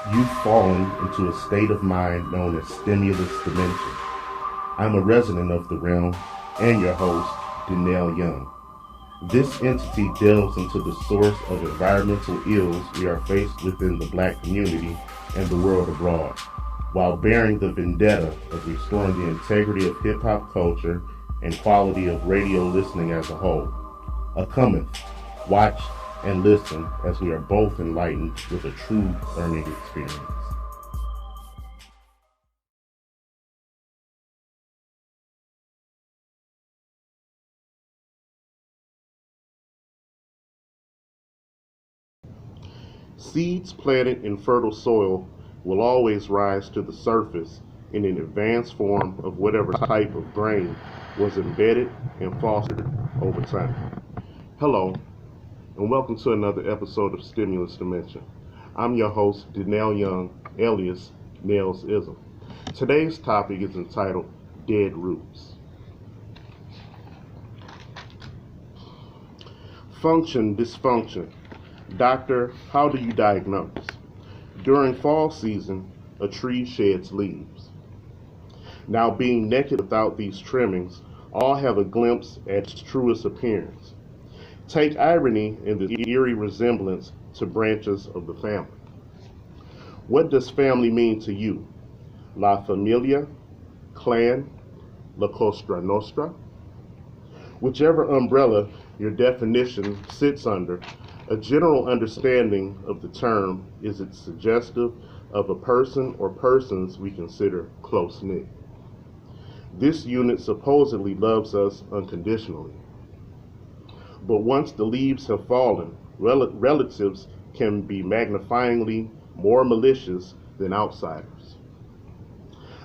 You've fallen into a state of mind known as stimulus dementia. I'm a resident of the realm and your host, Denell Young. This entity delves into the source of environmental ills we are faced within the black community and the world abroad, while bearing the vendetta of restoring the integrity of hip hop culture and quality of radio listening as a whole. A cometh, watch, and listen as we are both enlightened with a true learning experience. Seeds planted in fertile soil will always rise to the surface in an advanced form of whatever type of grain was embedded and fostered over time. Hello, and welcome to another episode of Stimulus Dimension. I'm your host, Denell Young, alias Nails Ism. Today's topic is entitled Dead Roots. Function dysfunction. Doctor, how do you diagnose? During fall season, a tree sheds leaves. Now, being naked without these trimmings, all have a glimpse at its truest appearance. Take irony in the eerie resemblance to branches of the family. What does family mean to you? La Familia, Clan, La Cosa Nostra? Whichever umbrella your definition sits under, a general understanding of the term is it's suggestive of a person or persons we consider close-knit. This unit supposedly loves us unconditionally. But once the leaves have fallen, relatives can be magnifyingly more malicious than outsiders.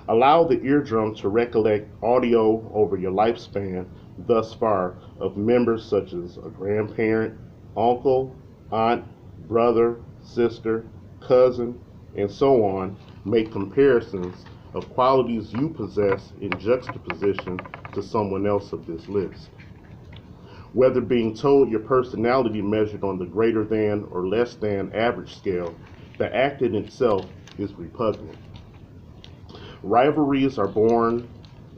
Allow the eardrum to recollect audio over your lifespan thus far of members such as a grandparent, uncle, aunt, brother, sister, cousin, and so on. Make comparisons of qualities you possess in juxtaposition to someone else of this list. Whether being told your personality measured on the greater than or less than average scale, the act in itself is repugnant. Rivalries are born,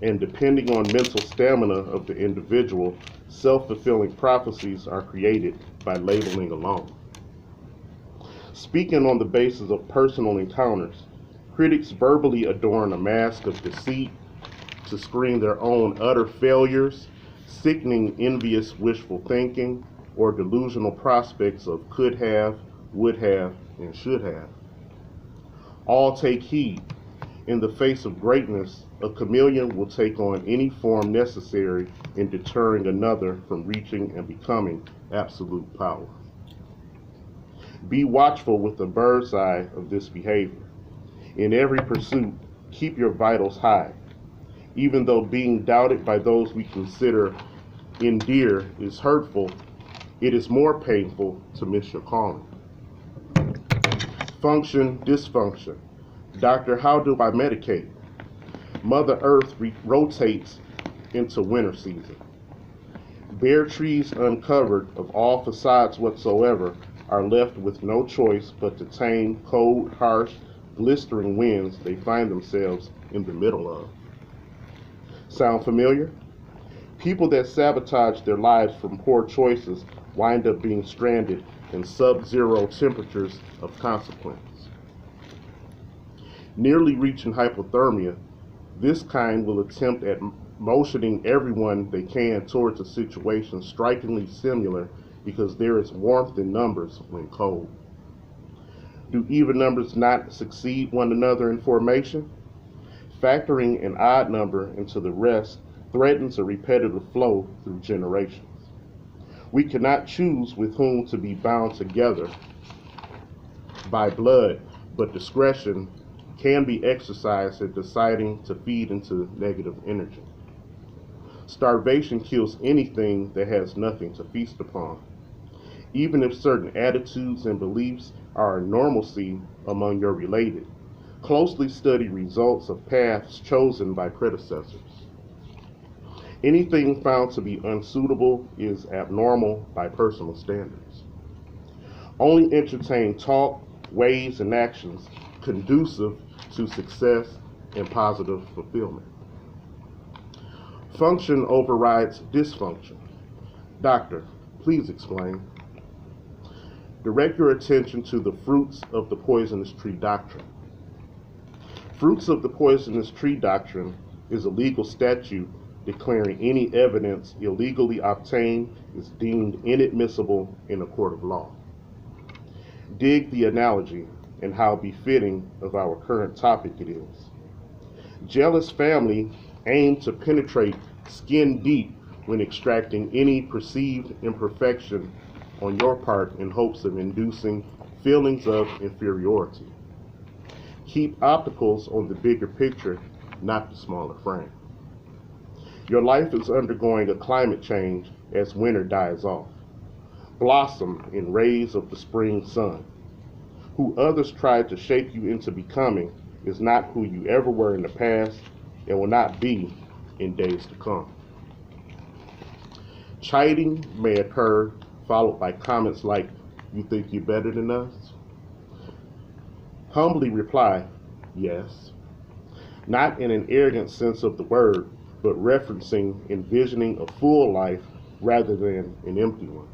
and depending on mental stamina of the individual, self-fulfilling prophecies are created by labeling alone. Speaking on the basis of personal encounters, critics verbally adorn a mask of deceit to screen their own utter failures, sickening envious wishful thinking, or delusional prospects of could have, would have, and should have. All take heed. In the face of greatness, a chameleon will take on any form necessary in deterring another from reaching and becoming absolute power. Be watchful with the bird's eye of this behavior. In every pursuit, keep your vitals high. Even though being doubted by those we consider endear is hurtful, it is more painful to miss your calling. Function dysfunction. Doctor, how do I medicate? Mother Earth rotates into winter season. Bare trees uncovered of all facades whatsoever are left with no choice but to tame cold, harsh, blistering winds they find themselves in the middle of. Sound familiar? People that sabotage their lives from poor choices wind up being stranded in sub-zero temperatures of consequence. Nearly reaching hypothermia, this kind will attempt at motioning everyone they can towards a situation strikingly similar because there is warmth in numbers when cold. Do even numbers not succeed one another in formation? Factoring an odd number into the rest threatens a repetitive flow through generations. We cannot choose with whom to be bound together by blood, but discretion can be exercised in deciding to feed into negative energy. Starvation kills anything that has nothing to feast upon. Even if certain attitudes and beliefs are a normalcy among your related, closely study results of paths chosen by predecessors. Anything found to be unsuitable is abnormal by personal standards. Only entertain talk, ways, and actions conducive to success and positive fulfillment. Function overrides dysfunction. Doctor, please explain. Direct your attention to the fruits of the poisonous tree doctrine. Fruits of the poisonous tree doctrine is a legal statute declaring any evidence illegally obtained is deemed inadmissible in a court of law. Dig the analogy and how befitting of our current topic it is. Jealous family aim to penetrate skin deep when extracting any perceived imperfection on your part in hopes of inducing feelings of inferiority. Keep opticals on the bigger picture, not the smaller frame. Your life is undergoing a climate change as winter dies off. Blossom in rays of the spring sun. Who others tried to shape you into becoming is not who you ever were in the past and will not be in days to come. Chiding may occur, followed by comments like, "You think you're better than us?" Humbly reply, "Yes." Not in an arrogant sense of the word, but referencing envisioning a full life rather than an empty one.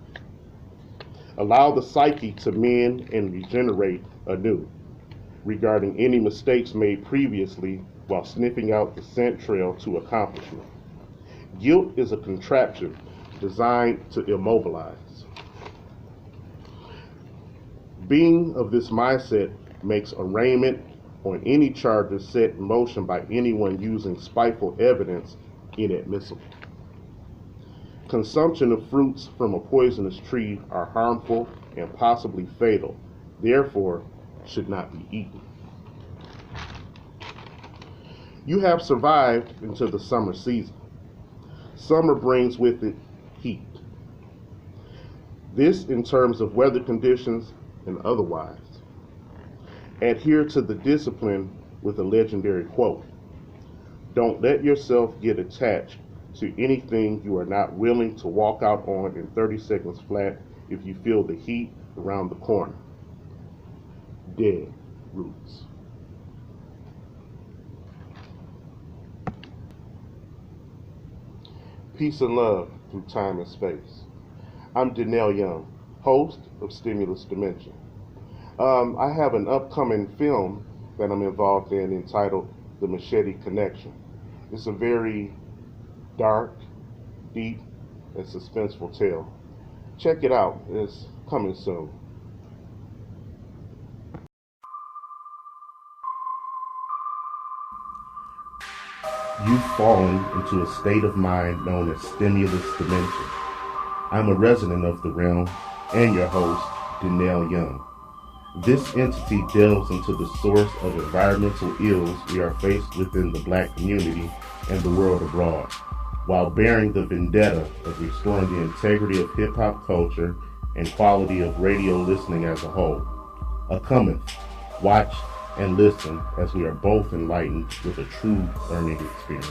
Allow the psyche to mend and regenerate anew regarding any mistakes made previously while sniffing out the scent trail to accomplishment. Guilt is a contraption designed to immobilize. Being of this mindset makes arraignment on any charges set in motion by anyone using spiteful evidence inadmissible. Consumption of fruits from a poisonous tree are harmful and possibly fatal, therefore should not be eaten. You have survived into the summer season. Summer brings with it heat. This in terms of weather conditions and otherwise. Adhere to the discipline with a legendary quote. Don't let yourself get attached to anything you are not willing to walk out on in 30 seconds flat if you feel the heat around the corner. Dead roots. Peace and love through time and space. I'm Donnell Young, host of Stimulus Dimension. I have an upcoming film that I'm involved in entitled The Machete Connection. It's a very dark, deep, and suspenseful tale. Check it out. It's coming soon. You've fallen into a state of mind known as Stimulus Dimension. I'm a resident of the realm and your host, Donnell Young. This entity delves into the source of environmental ills we are faced within the Black community and the world abroad, while bearing the vendetta of restoring the integrity of hip-hop culture and quality of radio listening as a whole. A cometh, watch, and listen as we are both enlightened with a true learning experience.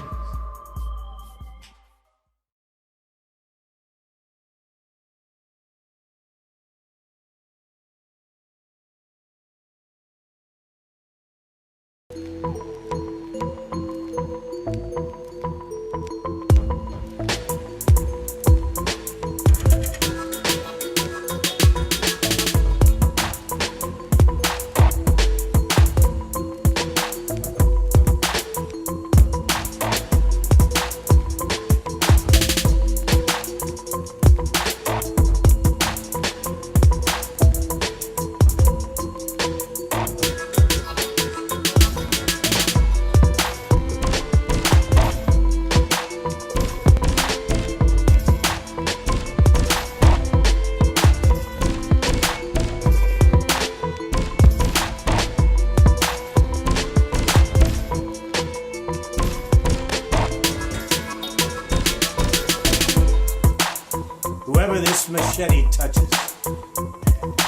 Whoever this machete touches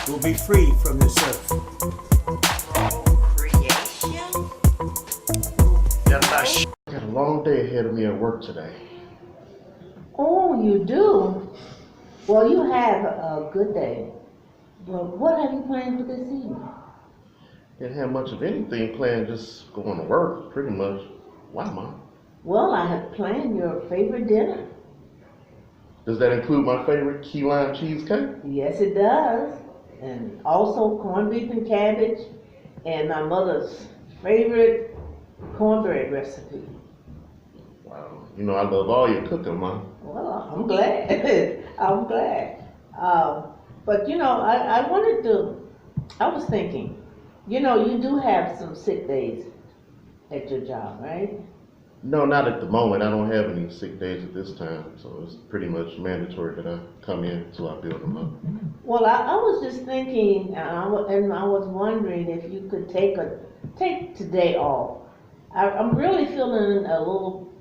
will be free from this earth. Creation? I got a long day ahead of me at work today. Oh, you do? Well, you have a good day. But what have you planned for this evening? Didn't have much of anything planned, just going to work, pretty much. Why, Mom? Well, I have planned your favorite dinner. Does that include my favorite key lime cheesecake? Yes, it does. And also corned beef and cabbage and my mother's favorite cornbread recipe. Wow. You know I love all your cooking, Mom. Well, I'm glad. I'm glad. But you know, I was thinking, you know, you do have some sick days at your job, right? No, not at the moment. I don't have any sick days at this time, so it's pretty much mandatory that I come in so I build them up. Well, I was just thinking, and I was wondering if you could take today off. I'm really feeling a little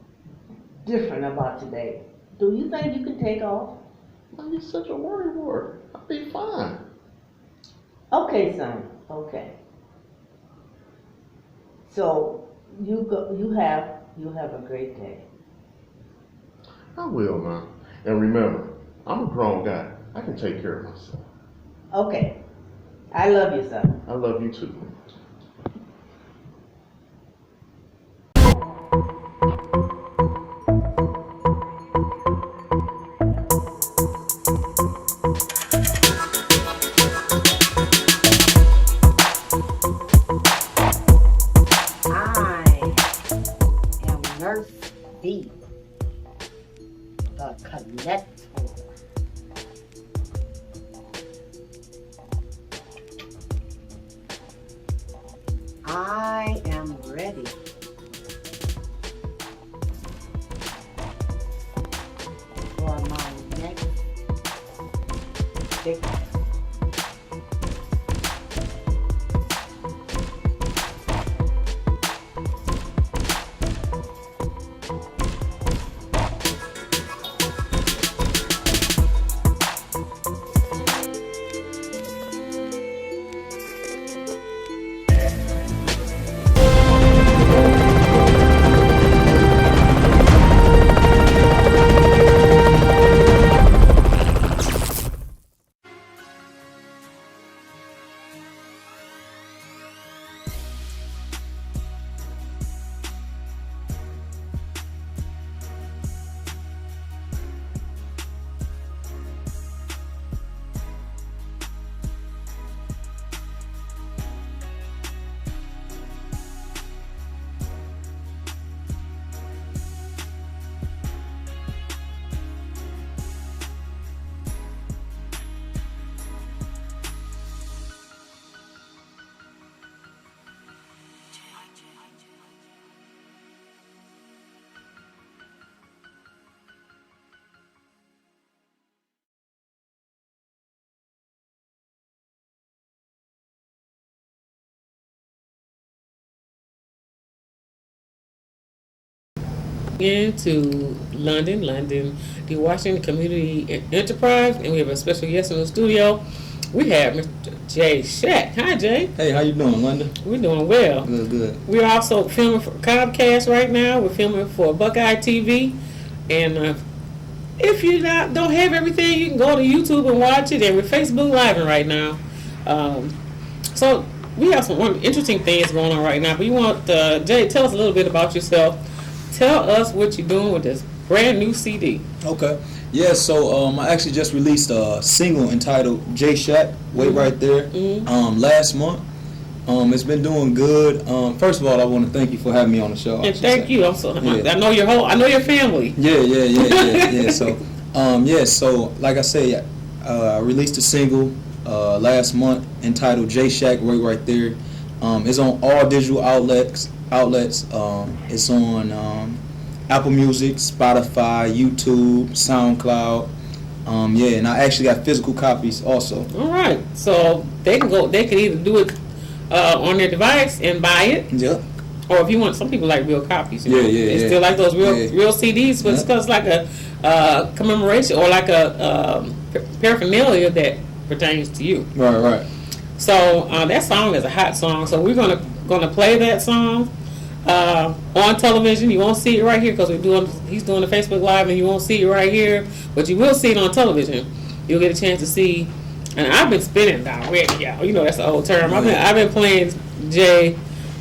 different about today. Do you think you could take off? Why you such a worry wart? I'll be fine. Okay, son. Okay. So you go. You have a great day. I will, Mom. And remember, I'm a grown guy. I can take care of myself. Okay. I love you, son. I love you too. I am Nurse V, the connector. I am ready. For my next victim. To London, the Washington Community Enterprise, and we have a special guest in the studio. We have Mr. Jay Shack. Hi, Jay. Hey, how you doing, Linda? We're doing well. Good. We're also filming for Comcast right now. We're filming for Buckeye TV, and if you don't have everything, you can go to YouTube and watch it. And we're Facebook Live right now. So we have some interesting things going on right now. But you want Jay, tell us a little bit about yourself. Tell us what you're doing with this brand new CD. Okay. Yeah, so I actually just released a single entitled J Shack, wait right there, last month. It's been doing good. First of all, I want to thank you for having me on the show. And thank you. I know your family. Yeah. So like I say, I released a single last month entitled J Shack, wait right there. It's on all digital outlets. It's on Apple Music, Spotify, YouTube, SoundCloud. And I actually got physical copies also. All right, so they can either do it on their device and buy it. Yeah. Or if you want, some people like real copies. They still like those real CDs, but it's like a commemoration or like a paraphernalia that pertains to you. Right. So that song is a hot song. So we're gonna play that song on television. You won't see it right here because he's doing the Facebook Live, and you won't see it right here, but you will see it on television. You'll get a chance to see and I've been spinning already, y'all. You know that's the old term. I've been playing Jay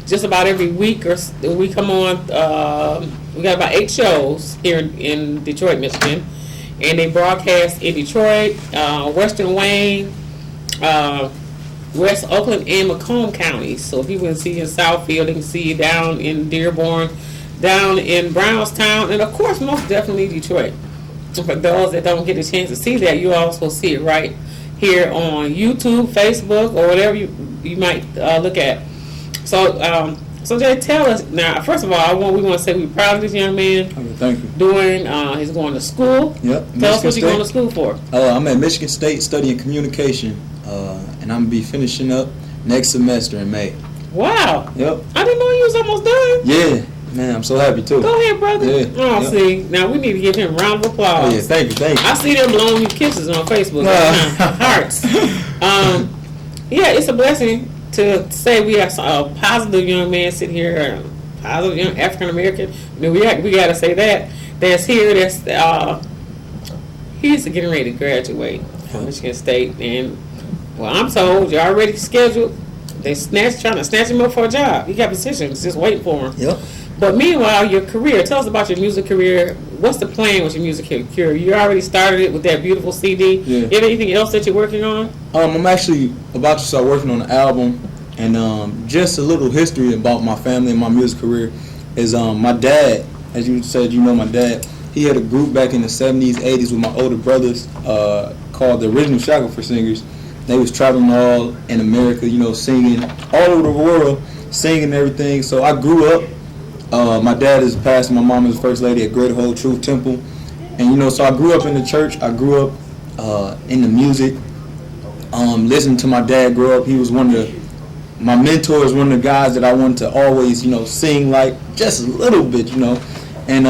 just about every week or we come on. We got about 8 shows here in Detroit, Michigan, and they broadcast in Detroit, Western Wayne, West Oakland, and Macomb counties. So if you can see in Southfield, they can see you down in Dearborn, down in Brownstown, and of course, most definitely Detroit. For those that don't get a chance to see that, you also see it right here on YouTube, Facebook, or whatever you might look at. So, so Jay, tell us now. First of all, we want to say we're proud of this young man. Okay, thank you. He's going to school. Yep. Tell us what you're going to school for. I'm at Michigan State studying communication, and I'm gonna be finishing up next semester in May. Wow. Yep. I didn't know you was almost done. Yeah, man, I'm so happy too. Go ahead, brother. Yeah. Oh, Yep. see, now we need to give him a round of applause. Oh yeah, thank you. I see them blowing you kisses on Facebook. Hearts. Yeah, it's a blessing to say we have a positive young man sitting here, a positive young African American. We got to say that's here. He's getting ready to graduate from Michigan State, and well, I'm told you're already scheduled. They trying to snatch him up for a job. He got positions just waiting for him. Yep. But meanwhile, your career. Tell us about your music career. What's the plan with your music career? You already started it with that beautiful CD. Yeah. You have anything else that you're working on? I'm actually about to start working on an album, and just a little history about my family and my music career is my dad, as you said, you know my dad, he had a group back in the 70s, 80s with my older brothers called the Original Shackleford Singers. They was traveling all in America, singing all over the world, singing and everything. So I grew up. My dad is a pastor. My mom is the first lady at Greater Whole Truth Temple. And, so I grew up in the church. I grew up in the music, listening to my dad grow up. He was my mentor is one of the guys that I wanted to always, sing like just a little bit, And,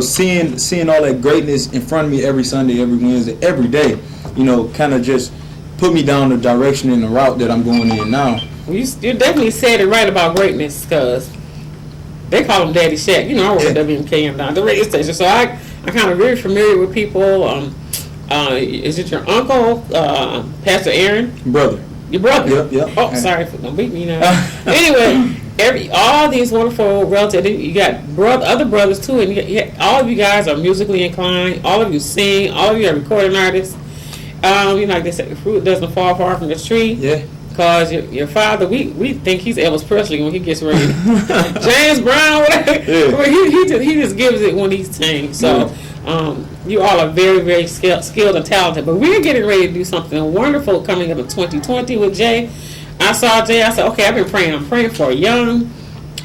seeing all that greatness in front of me every Sunday, every Wednesday, every day, kind of just put me down the direction and the route that I'm going in now. Well, you definitely said it right about greatness, because they call him Daddy Shack. I work at WMKM down the radio station, so I kind of very familiar with people. Is it your uncle, Pastor Aaron? Brother. Your brother? Yep. Oh, sorry for don't beat me now. Anyway, all these wonderful relatives. You got other brothers too, and all of you guys are musically inclined. All of you sing. All of you are recording artists. Like they said, the fruit doesn't fall far from the tree. Yeah. Because your father, we think he's Elvis Presley when he gets ready. James Brown, whatever. Yeah. He just gives it when he sings. So you all are very, very skilled and talented. But we're getting ready to do something wonderful coming up in 2020 with Jay. I saw Jay. I said, okay, I've been praying. I'm praying for a young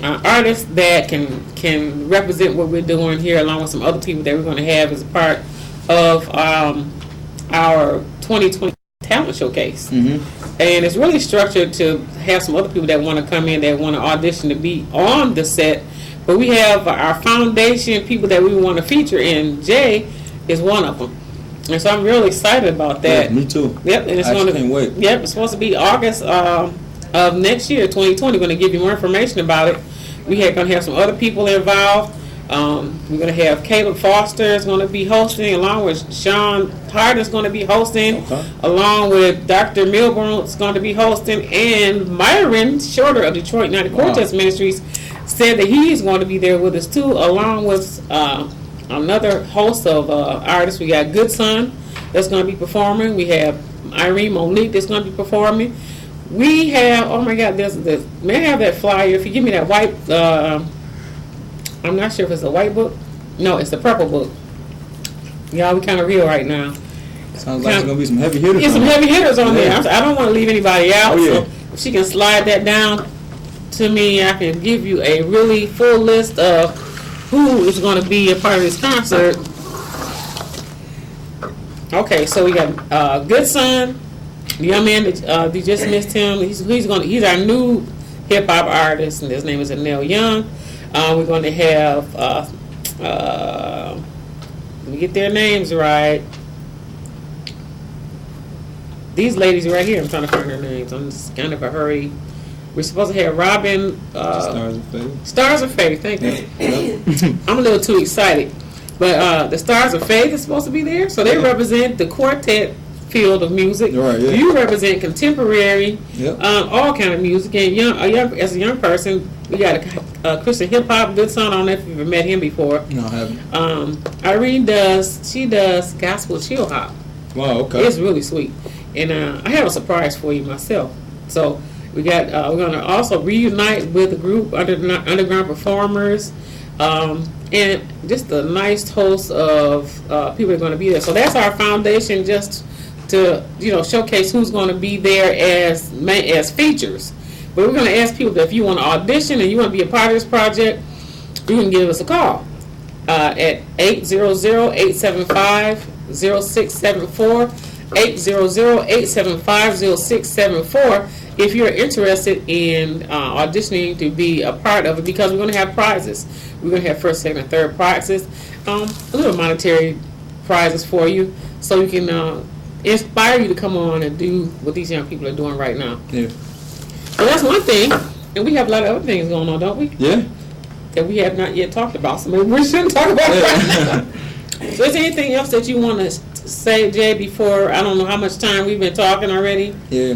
artist that can represent what we're doing here, along with some other people that we're going to have as a part of our 2020 talent showcase. Mm-hmm. And it's really structured to have some other people that want to come in, that want to audition to be on the set. But we have our foundation people that we want to feature, and Jay is one of them. And so I'm really excited about that. Yeah, me too. Yep, and it's can't wait. Yep, it's supposed to be August of next year, 2020. We're going to give you more information about it. We're going to have some other people involved. We're going to have Caleb Foster is going to be hosting, along with Sean Hart is going to be hosting, along with Dr. Milburn is going to be hosting, and Myron Shorter of Detroit United Quartet Ministries said that he's going to be there with us too, along with another host of artists. We got Good Son that's going to be performing. We have Irene Monique that's going to be performing. We have, oh my God, may I have that flyer? If you give me that white, I'm not sure if it's a white book. No, it's the purple book. Y'all, we kind of real right now. Sounds like there's going to be some heavy hitters. Yeah, some heavy hitters on there. I don't want to leave anybody out. Oh, yeah. So if she can slide that down to me, I can give you a really full list of who is going to be a part of this concert. Okay, so we got Good Son, the young man that you just missed him. He's our new hip hop artist, and his name is Anel Young. We're going to have, let me get their names right. These ladies right here, I'm trying to find their names. I'm just kind of a hurry. We're supposed to have Robin. Stars of Faith. Stars of Faith, thank you. I'm a little too excited. But the Stars of Faith is supposed to be there. So they represent the quartet field of music. Right, yeah. You represent contemporary, Yep. all kind of music. And as a young person, we got a Christian hip hop good son. I don't know if you've ever met him before. No, I haven't. Irene does gospel chill hop. Wow, okay. It's really sweet. And I have a surprise for you myself. So we're going to also reunite with the group Underground Performers, and just a nice host of people are going to be there. So that's our foundation, just to showcase who's going to be there as features. But we're going to ask people that if you want to audition and you want to be a part of this project, you can give us a call at 800-875-0674, 800-875-0674 if you're interested in auditioning to be a part of it, because we're going to have prizes. We're going to have first, second, and third prizes, a little monetary prizes for you, so you can inspire you to come on and do what these young people are doing right now. Yeah. So that's one thing, and we have a lot of other things going on, don't we? Yeah. That we have not yet talked about, so maybe we shouldn't talk about it right now. So is there anything else that you want to say, Jay, before, I don't know how much time we've been talking already? Yeah.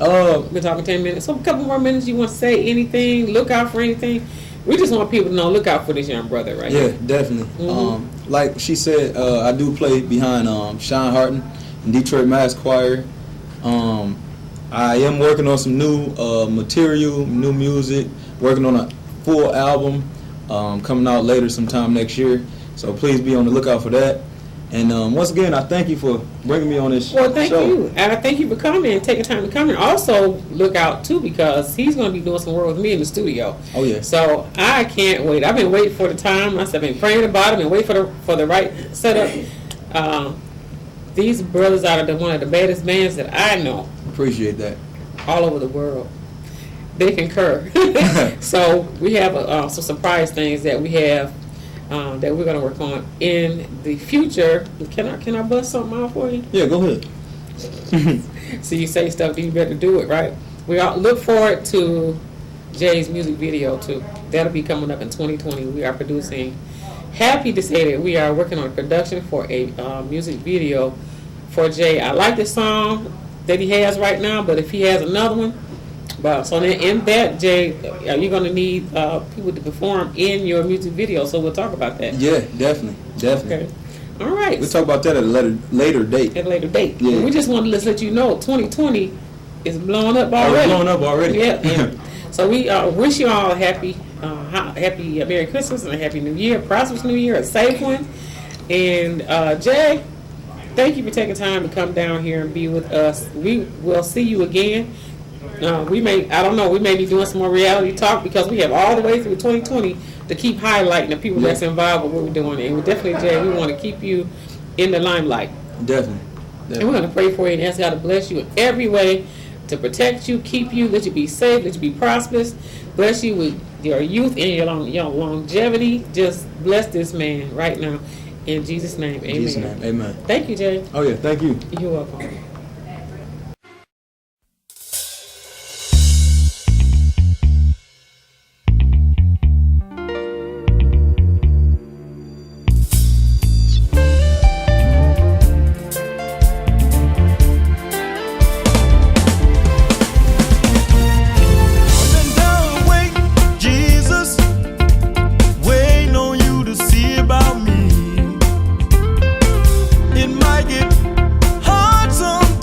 We've been talking 10 minutes. So a couple more minutes, you want to say anything, look out for anything? We just want people to know, look out for this young brother right Yeah, here. definitely. Mhm. Like she said, I do play behind Sean Harton in Detroit Mass Choir. I am working on some new material, new music, working on a full album coming out later sometime next year. So please be on the lookout for that. And once again, I thank you for bringing me on this show. Well, thank you. And I thank you for coming and taking time to come here. Also, look out, too, because he's going to be doing some work with me in the studio. Oh, yeah. So I can't wait. I've been waiting for the time. I've been praying about it and waiting for the right setup. These brothers are one of the baddest bands that I know Appreciate that. all over the world. They concur. So we have some surprise things that we have that we're going to work on in the future. Can I bust something out for you? Yeah, go ahead. So you say stuff, then you better do it, right? We all look forward to Jay's music video too. That'll be coming up in 2020. We are producing. Happy to say that we are working on a production for a music video for Jay. I like the song that he has right now, but if he has another one, so in that, Jay, you're going to need people to perform in your music video. So we'll talk about that. Yeah, definitely. Okay. All right. We'll talk about that at a later date. At a later date. Yeah. We just wanted to let you know 2020 is blowing up Oh, already. it's blowing up already. Yeah. So we wish you all a happy Merry Christmas and a Happy New Year, prosperous New Year, a safe one. And Jay, thank you for taking time to come down here and be with us. We will see you again. We may be doing some more reality talk, because we have all the way through 2020 to keep highlighting the people that's involved with what we're doing. And we definitely, Jay, we want to keep you in the limelight. Definitely. And we're going to pray for you and ask God to bless you in every way, to protect you, keep you, let you be safe, let you be prosperous, bless you with your youth and your longevity. Just bless this man right now. In Jesus' name, amen. In Jesus' name, amen. Thank you, Jay. Oh, yeah, thank you. You're welcome. It might get hard sometimes.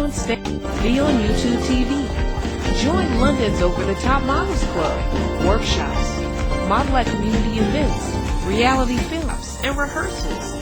on stage, be on YouTube TV. Join London's Over-the-Top Models Club, workshops, model at community events, reality films, and rehearsals.